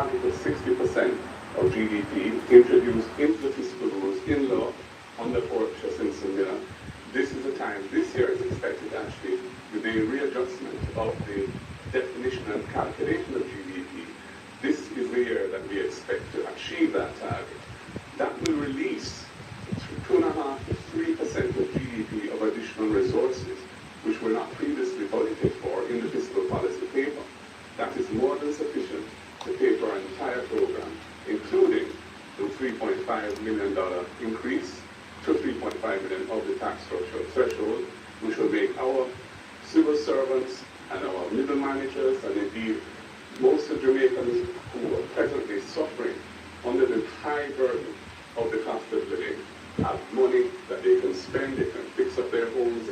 targeted 60% of GDP introduced into the fiscal rules in law under Portia Simpson Miller. This is the time, this year is expected actually, with a readjustment of the definition and calculation of GDP. This is the year that we expect to achieve that target. That will release 2.5% to 3% of GDP of additional resources, which were not previously budgeted for in the fiscal policy paper. That is more than sufficient to pay for our entire program, including the $3.5 million increase to $3.5 million of the tax structure threshold, which will make our civil servants and our middle managers and indeed most of Jamaicans who are presently suffering under the high burden of the cost of living have money that they can spend, they can fix up their homes,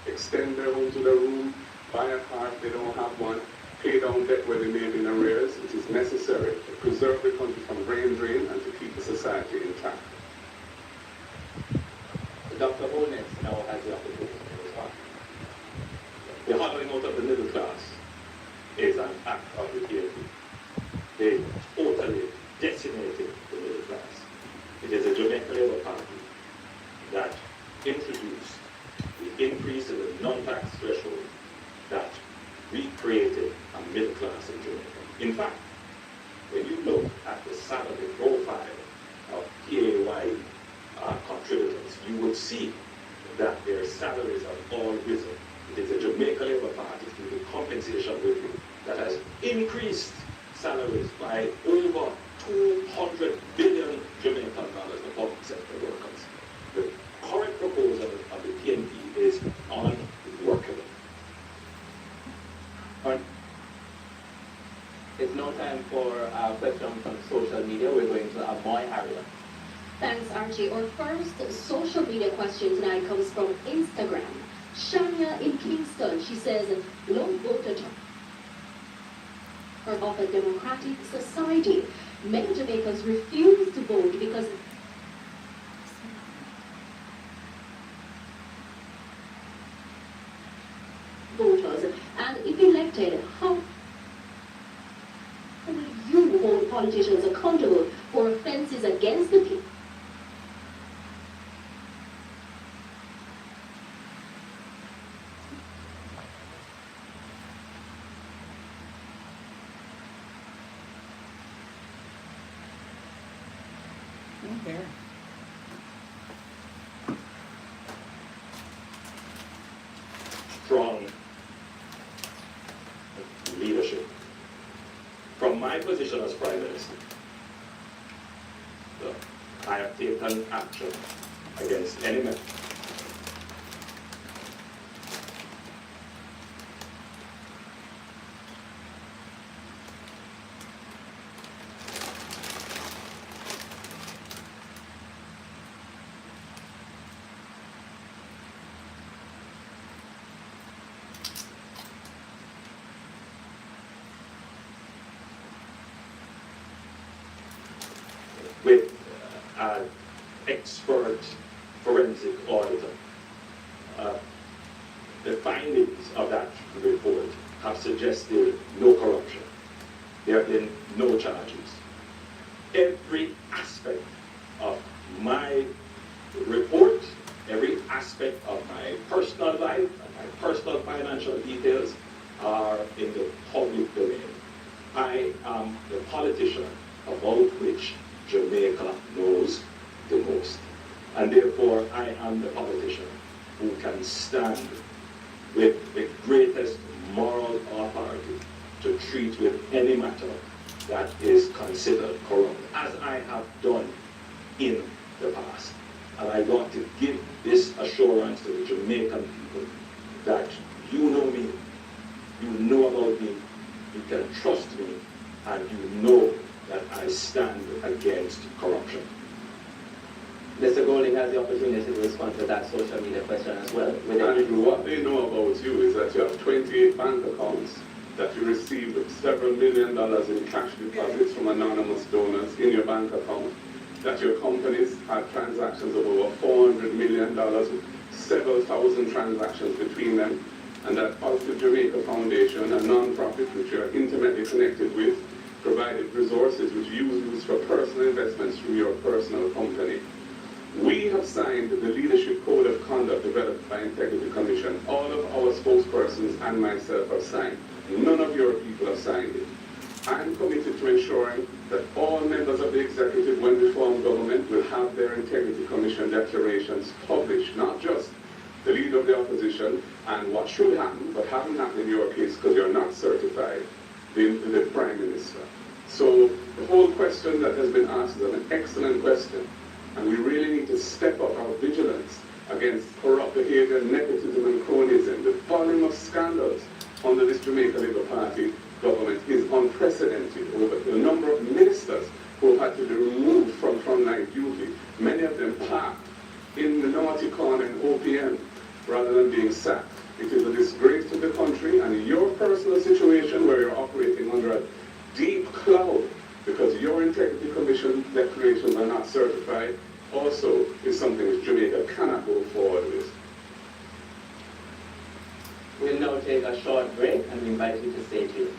extend their home to their room, buy a car if they don't have one, pay down debt where they may be in arrears. It is necessary to preserve the country from brain drain and to keep the society intact. Dr. Holness now has the opportunity to respond. The hollowing out of the middle class is an act of the TNP. They totally decimated the middle class. It is a Jamaican Labour Party that introduced the increase in the non-tax threshold that recreated a middle class in Jamaica. In fact, when you look at the salary profile of PAYE contributors, you would see that their salaries have all risen. It is a Jamaican Labour Party through the compensation review that has increased salaries by over 200 billion Jamaican dollars for public sector workers. The current proposal of the PNP is unworkable. It's now time for a question from social media. We're going to Amoy Harrier. Thanks, Archie. Our first social media question tonight comes from Instagram. Shania in Kingston, she says, "Long voter of a democratic society. Many Jamaicans refuse to vote because voters. And if elected, how will you hold politicians accountable for offenses against the people?" There. Strong leadership. From my position as Prime Minister, I have taken action against any member with an expert forensic auditor. The findings of that report have suggested no corruption. There have been no charges. Every aspect of my report, every aspect of my personal life and my personal financial details are in the public domain. I am the politician about which Jamaica knows the most. And therefore, I am the politician who can stand with the greatest moral authority to treat with any matter that is considered corrupt, as I have done in the past. And I want to give this assurance to the Jamaican people that you know me, you know about me, you can trust me, and you know that I stand against corruption. Mr. Golding has the opportunity to respond to that social media question as well. And what they know about you is that you have 28 bank accounts, that you received several $1 million in cash deposits from anonymous donors in your bank account, that your companies had transactions of over $400 million, with several thousand transactions between them, and that Positive Jamaica Foundation, a non-profit which you are intimately connected with, provided resources which you use for personal investments through your personal company. We have signed the Leadership Code of Conduct developed by Integrity Commission. All of our spokespersons and myself have signed. None of your people have signed it. I'm committed to ensuring that all members of the executive, when we form government, will have their Integrity Commission declarations published, not just the leader of the opposition and what should happen, but haven't happened in your case because you're not certified, the Prime Minister. So the whole question that has been asked is an excellent question, and we really need to step up our vigilance against corrupt behavior, nepotism and cronyism. The volume of scandals under this Jamaica Labour Party government is unprecedented. Over the number of ministers who have had to be removed from frontline duty, many of them parked in the naughty corner in OPM rather than being sacked. It is a disgrace to the country, and your personal situation where you're operating under a deep cloud because your Integrity Commission declarations are not certified also is something which Jamaica cannot go forward with. We'll now take a short break and we invite you to stay tuned.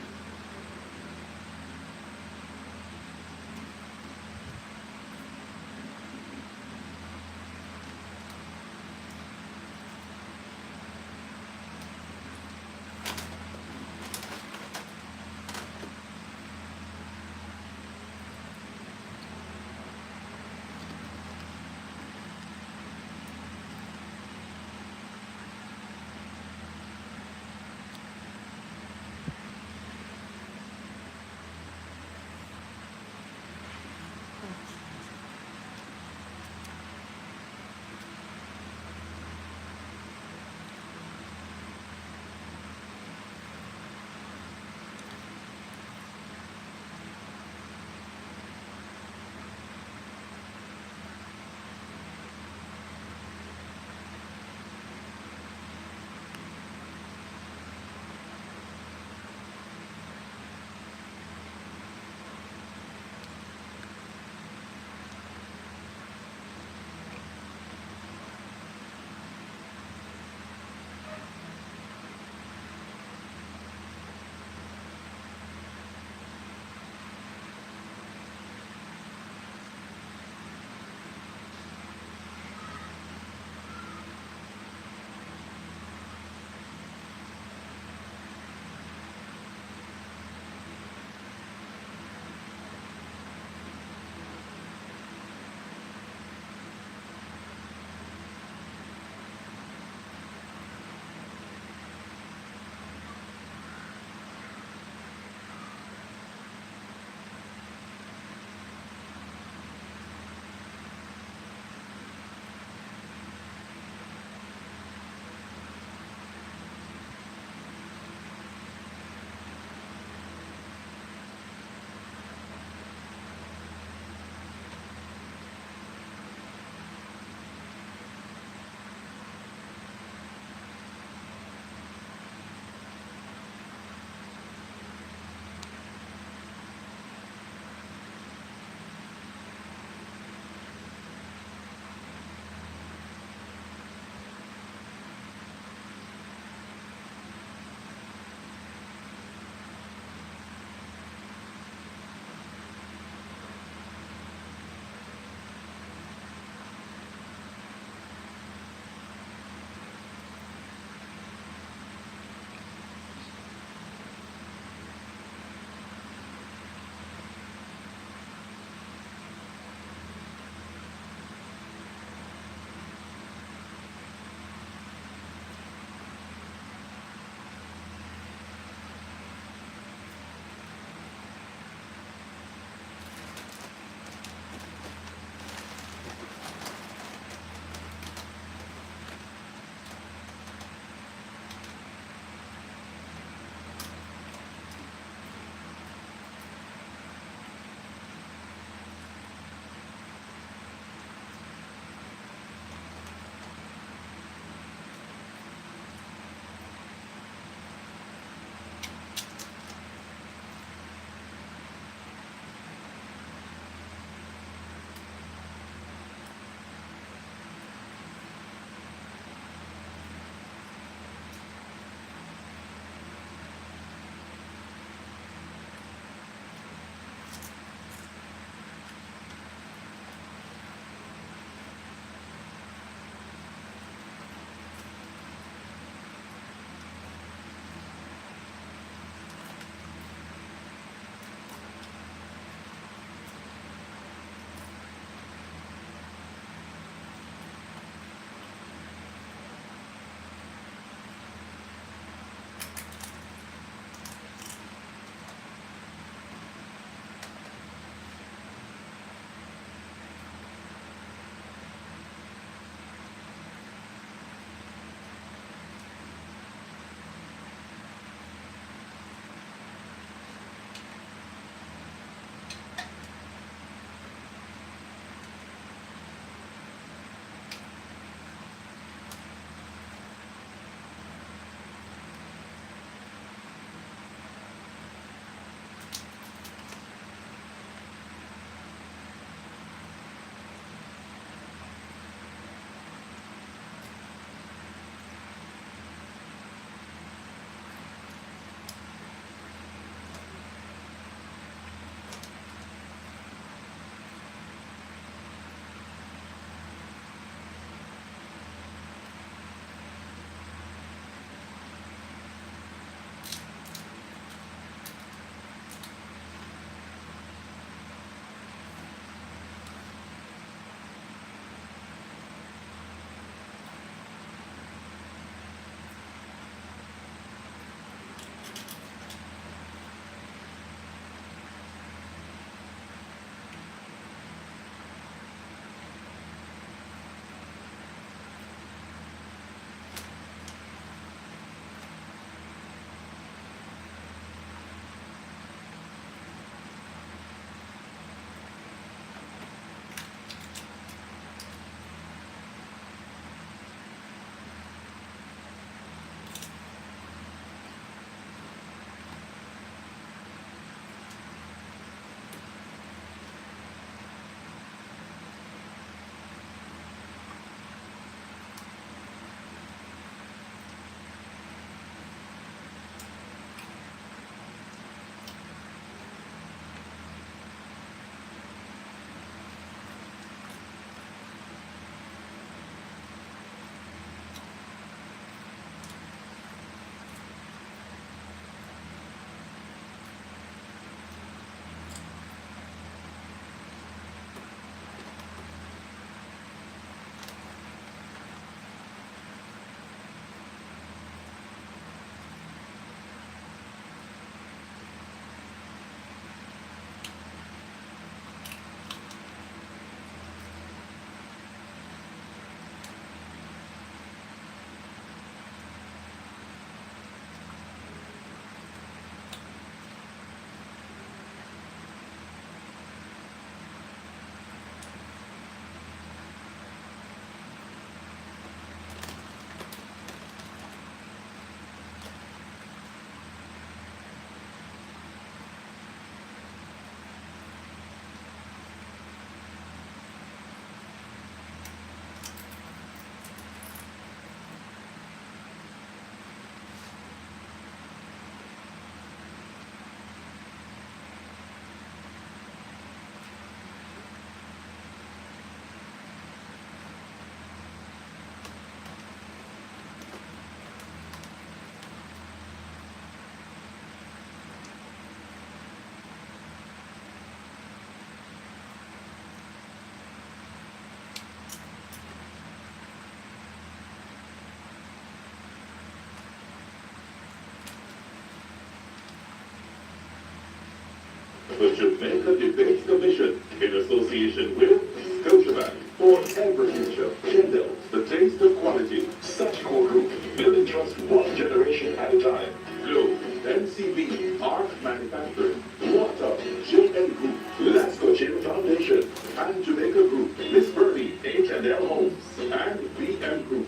The Jamaica Debates Commission, in association with Scotiabank, Forever Future, Kendall, the taste of quality, such core group, building trust one generation at a time. Glow, MCB, Arc Manufacturing, Water, JN Group, Lasco Chin Foundation, and Jamaica Group, Miss Birdie, H&L Homes, and BM Group.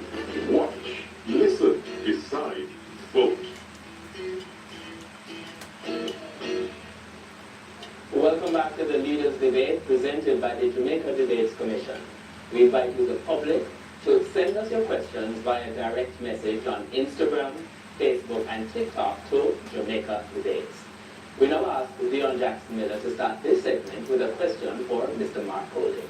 Watch, listen, decide, vote. Welcome back to the Leaders Debate presented by the Jamaica Debates Commission. We invite you, the public, to send us your questions via direct message on Instagram, Facebook, and TikTok to Jamaica Debates. We now ask Dion Jackson Miller to start this segment with a question for Mr. Mark Golding.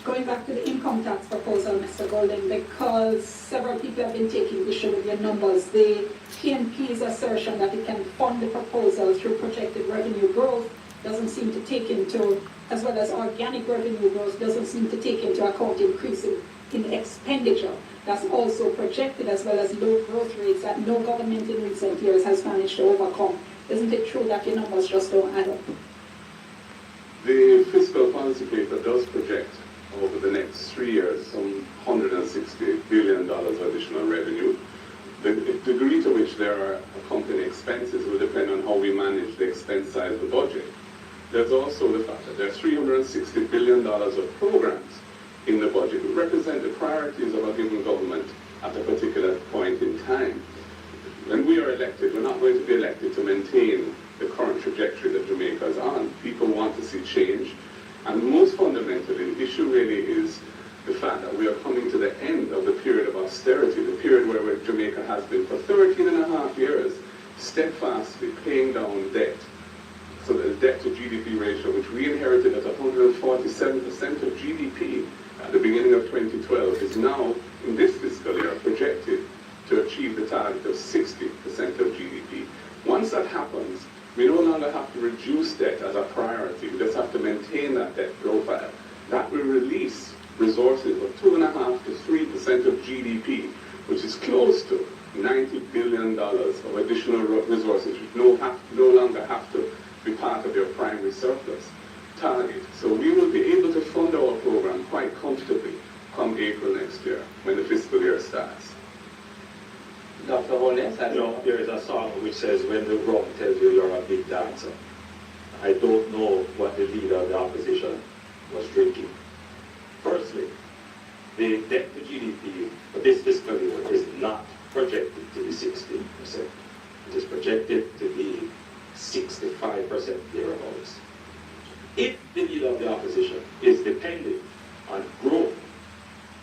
Going back to the income tax proposal, Mr. Golding, because several people have been taking issue with your numbers. The PNP's assertion that it can fund the proposal through projected revenue growth doesn't seem to take into, as well as organic revenue growth, doesn't seem to take into account increase in expenditure. That's also projected, as well as low growth rates that no government in recent years has managed to overcome. Isn't it true that your numbers just don't add up? The fiscal policy paper does project over the next 3 years some $160 billion of additional revenue. The degree to which there are accompanying expenses will depend on how we manage the expense side of the budget. There's also the fact that there are $360 billion of programs in the budget which represent the priorities of a given government at a particular point in time. When we are elected, we're not going to be elected to maintain the current trajectory that Jamaica is on. People want to see change. And most fundamentally, the issue really is the fact that we are coming to the end of the period of austerity, the period where Jamaica has been for 13 and a half years steadfastly paying down debt. So the debt to GDP ratio, which we inherited at 147% of GDP at the beginning of 2012, is now, in this fiscal year, projected to achieve the target of 60% of GDP. Once that happens, we no longer have to reduce debt as a priority. We just have to maintain that debt profile. That will release resources of 2.5% to 3% of GDP, which is close to $90 billion of additional resources, which no longer have to be part of your primary surplus target. So we will be able to fund our program quite comfortably come April next year, when the fiscal year starts. Dr. Holness, There is a song which says, when the wrong tells you you're a big dancer. I don't know what the leader of the opposition was drinking. Firstly, the debt to GDP for this fiscal year is not projected to be 16%. It is projected to be 65% thereabouts. If the leader of the opposition is dependent on growth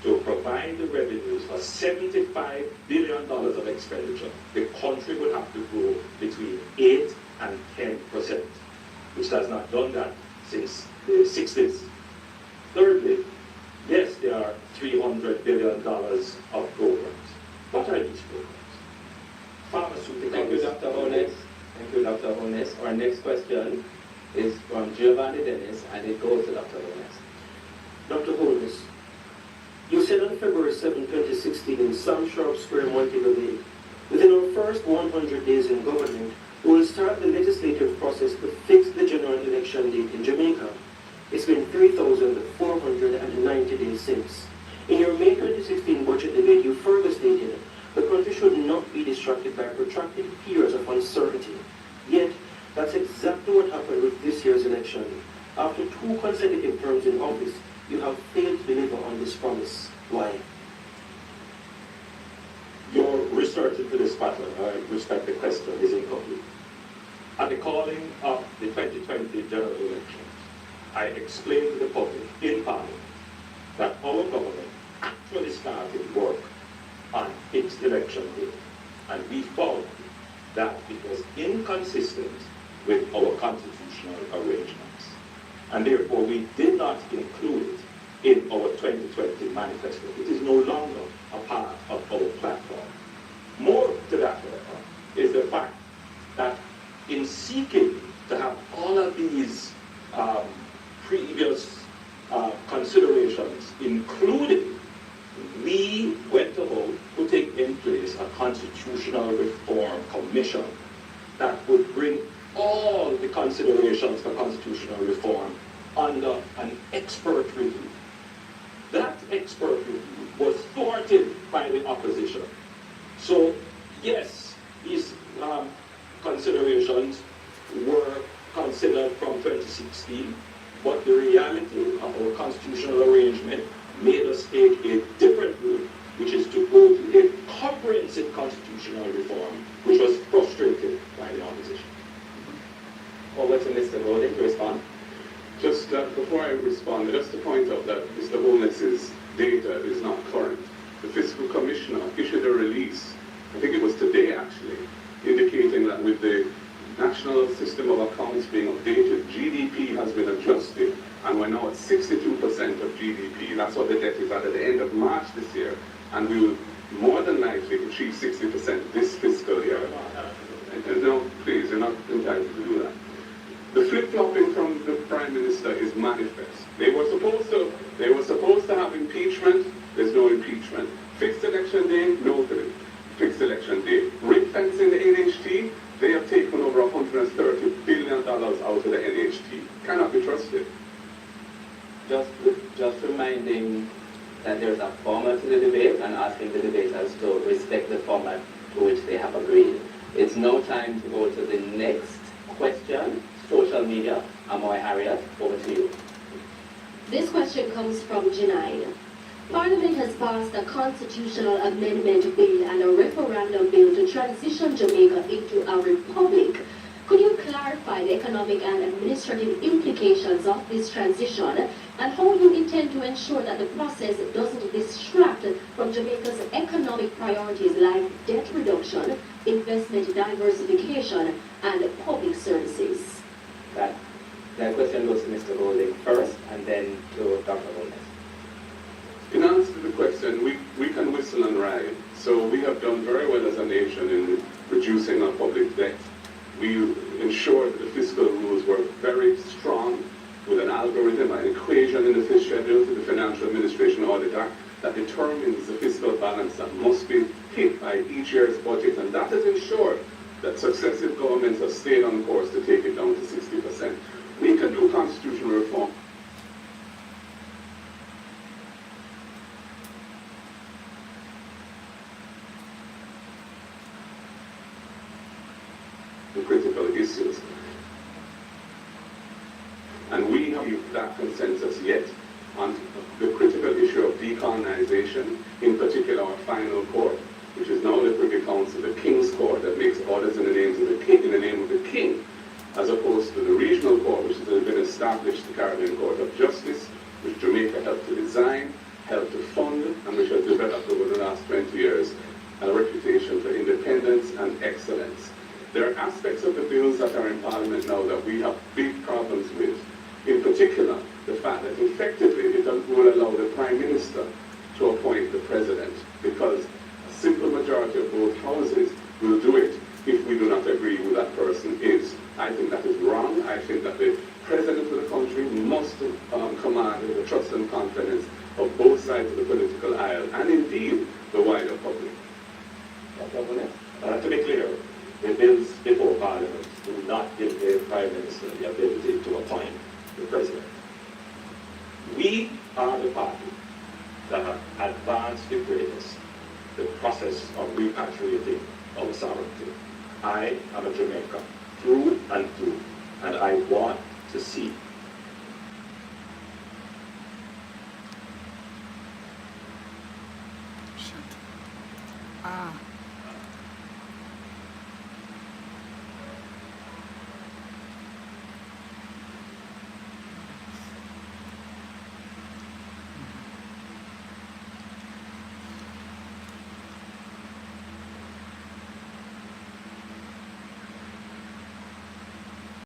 to provide the revenues for $75 billion of expenditure, the country would have to grow between 8 and 10%, which has not done that since the 60s. Thirdly, yes, there are $300 billion of programs. What are these programs? Pharmaceuticals. Thank you, Dr. Holness. Thank you, Dr. Holness. Our next question is from Giovanni Dennis, and it goes to Dr. Holness. Dr. Holness, you said on February 7, 2016 in Sam Sharp Square, Montego Bay, within our first 100 days in government, we will start the legislative process to fix the general election date in Jamaica. It's been 3,490 days since. In your May 2016 budget debate, you further stated the country should not be distracted by protracted periods of uncertainty. Yet, that's exactly what happened with this year's election. After 2 consecutive terms in office, you have failed to deliver on this promise. Why? Your research into this matter, I respect the question, is incomplete. At the calling of the 2020 general election, I explained to the public in Parliament that our government actually started work on its election date, and we found that it was inconsistent with our constitutional arrangements. And therefore, we did not include it in our 2020 manifesto. It is no longer a part of our platform. More to that, however, is the fact that in seeking to have all of these previous considerations included, we went about putting in place a constitutional reform commission that would bring all the considerations for constitutional reform under an expert review. That expert review was thwarted by the opposition. So, yes, these considerations were considered from 2016, but the reality of our constitutional arrangement made us take a different route, which is to go to a comprehensive constitutional reform, which was frustrated by the opposition. Over to Mr. Golding to respond. Just before I respond, just to point out that Mr. Holness's data is not current. The Fiscal Commissioner issued a release, I think it was today actually, indicating that with the National System of Accounts being updated, GDP has been adjusted, and we're now at 62% of GDP. That's what the debt is at the end of March this year, and we will more than likely achieve 60% this fiscal year. No, please, you're not entitled to do that. The flip-flopping from the Prime Minister is manifest. They were supposed to have impeachment. There's no impeachment. Fixed election day, no fixed election day. Ring fencing the NHT, they have taken over $130 billion out of the NHT. Cannot be trusted. Just reminding that there's a format to the debate and asking the debaters to respect the format to which they have agreed. It's now time to go to the next question. Social media. Amoy Harriet, over to you. This question comes from Janine. Parliament has passed a constitutional amendment bill and a referendum bill to transition Jamaica into a republic. Could you clarify the economic and administrative implications of this transition and how you intend to ensure that the process doesn't distract from Jamaica's economic priorities like debt reduction, investment diversification, and public services? That question goes to Mr. Golding first, and then to Dr. Holness. In answer to the question, we can whistle and ride. So we have done very well as a nation in reducing our public debt. We ensured that the fiscal rules were very strong with an algorithm, an equation in the fiscal schedule to the Financial Administration Audit Act that determines the fiscal balance that must be hit by each year's budget, and that has ensured that successive governments have stayed on course to take it down to 60%. We can do constitutional reform. The critical issues. And we have that consensus yet on the critical issue of decolonization, in particular our final court, which is now the Privy Council, the King's Court, that makes orders in the name of the King, as opposed to the regional court, which has been established, the Caribbean Court of Justice, which Jamaica helped to design, helped to fund, and which has developed over the last 20 years a reputation for independence and excellence. There are aspects of the bills that are in Parliament now that we have big problems with. In particular, the fact that effectively it will allow the Prime Minister to appoint the President, because a simple majority of both houses will do it if we do not agree who that person is. I think that is wrong. I think that the President of the country must command the trust and confidence of both sides of the political aisle, and indeed the wider public. To be clear, the bills before Parliament do not give the Prime Minister the ability to appoint the President. We are the party that have advanced the greatest the process of repatriating our sovereignty. I am a Jamaican, through and through, and I want to see